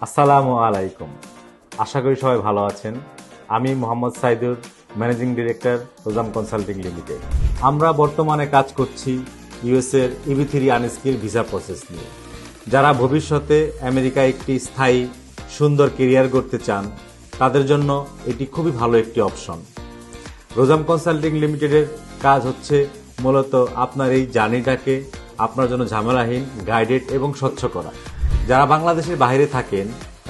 আসসালামু আলাইকুম। আশা করি সবাই ভালো আছেন। আমি Mohammad Saidur, managing director Rozam consulting limited. আমরা বর্তমানে কাজ করছি ইউএসের EB3 আনস্কিল ভিসা প্রসেস নিয়ে। যারা ভবিষ্যতে আমেরিকায় একটি স্থায়ী সুন্দর কেরিয়ার গড়তে চান তাদের জন্য এটি খুবই ভালো একটি অপশন। রোজাম কনসাল্টিং লিমিটেডের কাজ হচ্ছে মূলত আপনার এই জার্নিটাকে আপনার জন্য ঝামেলাহীন, গাইডেড এবং স্বচ্ছ করা। যারা বাংলাদেশের বাইরে থাকেন,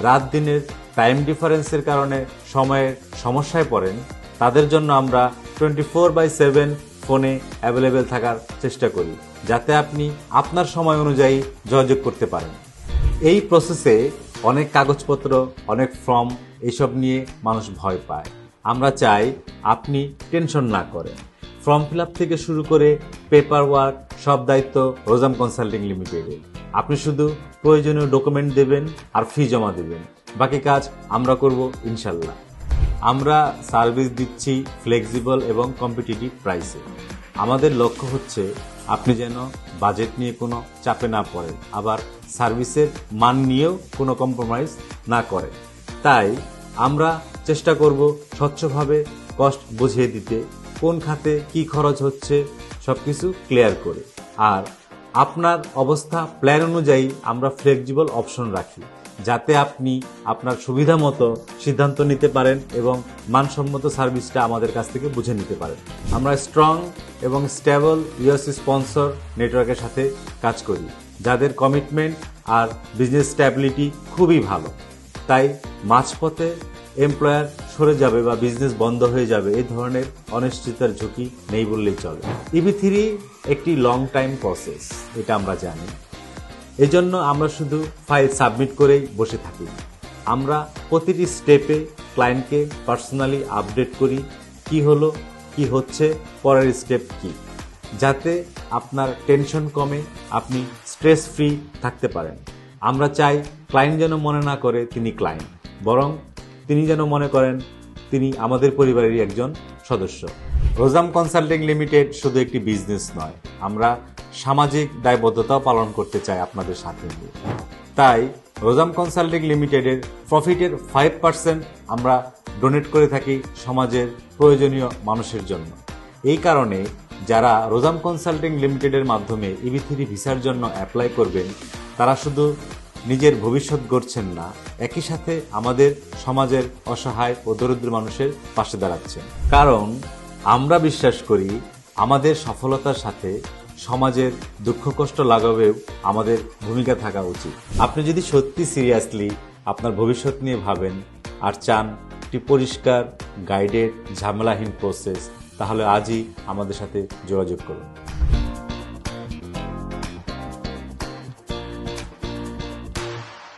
রাত দিনের টাইম ডিফারেন্সের কারণে সময়ের সমস্যায় পড়েন, তাদের জন্য আমরা 24/7 ফোনে অ্যাভেলেবেল থাকার চেষ্টা করি, যাতে আপনি আপনার সময় অনুযায়ী যোগাযোগ করতে পারেন। এই প্রসেসে অনেক কাগজপত্র, অনেক ফর্ম এইসব নিয়ে মানুষ ভয় পায়। আমরা চাই আপনি টেনশন না করেন। ফর্ম ফিল আপ থেকে শুরু করে পেপার ওয়ার্ক সব দায়িত্ব রোজাম কনসাল্টিং লিমিটেডের। আপনি শুধু প্রয়োজনীয় ডকুমেন্ট দেবেন আর ফি জমা দেবেন, বাকি কাজ আমরা করব ইনশাল্লাহ। আমরা সার্ভিস দিচ্ছি ফ্লেক্সিবল এবং কম্পিটিটিভ প্রাইসে। আমাদের লক্ষ্য হচ্ছে আপনি যেন বাজেট নিয়ে কোনো চাপে না পড়েন, আবার সার্ভিসের মান নিয়েও কোনো কম্প্রোমাইজ না করেন। তাই আমরা চেষ্টা করব স্বচ্ছভাবে কস্ট বুঝিয়ে দিতে, কোন খাতে কি খরচ হচ্ছে সবকিছু ক্লিয়ার করে। আর আপনার অবস্থা প্ল্যান অনুযায়ী আমরা ফ্লেক্সিবল অপশন রাখি, যাতে আপনি আপনার সুবিধা মতো সিদ্ধান্ত নিতে পারেন এবং মানসম্মত সার্ভিসটা আমাদের কাছ থেকে বুঝে নিতে পারেন। আমরা স্ট্রং এবং স্টেবল ইউএস স্পন্সর নেটওয়ার্কের সাথে কাজ করি, যাদের কমিটমেন্ট আর বিজনেস স্ট্যাবিলিটি খুবই ভালো। তাই মাঝপথে এমপ্লয়ার সরে যাবে বা বিজনেস বন্ধ হয়ে যাবে এই ধরনের অনিশ্চয়তার ঝুঁকি নেই বললেই চলে। EB3 একটি লং টাইম প্রসেস, এটা আমরা জানি। এজন্য আমরা শুধু ফাইল সাবমিট করেই বসে থাকি। আমরা প্রতিটি স্টেপে ক্লায়েন্টকে পার্সোনালি আপডেট করি, কি হলো, কি হচ্ছে, পরের স্টেপ কি, যাতে আপনার টেনশন কমে, আপনি স্ট্রেস ফ্রি থাকতে পারেন। আমরা চাই ক্লায়েন্ট যেন মনে না করে তিনি ক্লায়েন্ট, বরং তিনি যেন মনে করেন তিনি আমাদের পরিবারেরই একজন সদস্য। রোজাম কনসাল্টিং লিমিটেড শুধু একটি বিজনেস নয়, আমরা সামাজিক দায়বদ্ধতাও পালন করতে চাই আপনাদের সাথে নিয়ে। তাই রোজাম কনসাল্টিং লিমিটেডের প্রফিটের 5% আমরা ডোনেট করে থাকি সমাজের প্রয়োজনীয় মানুষের জন্য। এই কারণে যারা রোজাম কনসাল্টিং লিমিটেডের মাধ্যমে EB3 ভিসার জন্য অ্যাপ্লাই করবেন, তারা শুধু নিজের ভবিষ্যৎ গড়ছেন না, একই সাথে আমাদের সমাজের অসহায় ও দরিদ্র মানুষের পাশে দাঁড়াচ্ছেন। কারণ আমরা বিশ্বাস করি আমাদের সফলতার সাথে সমাজের দুঃখ কষ্ট লাঘবেও আমাদের ভূমিকা থাকা উচিত। আপনি যদি সত্যি সিরিয়াসলি আপনার ভবিষ্যৎ নিয়ে ভাবেন আর চান একটি পরিষ্কার, গাইডেড, ঝামেলাহীন প্রসেস, তাহলে আজই আমাদের সাথে যোগাযোগ করুন।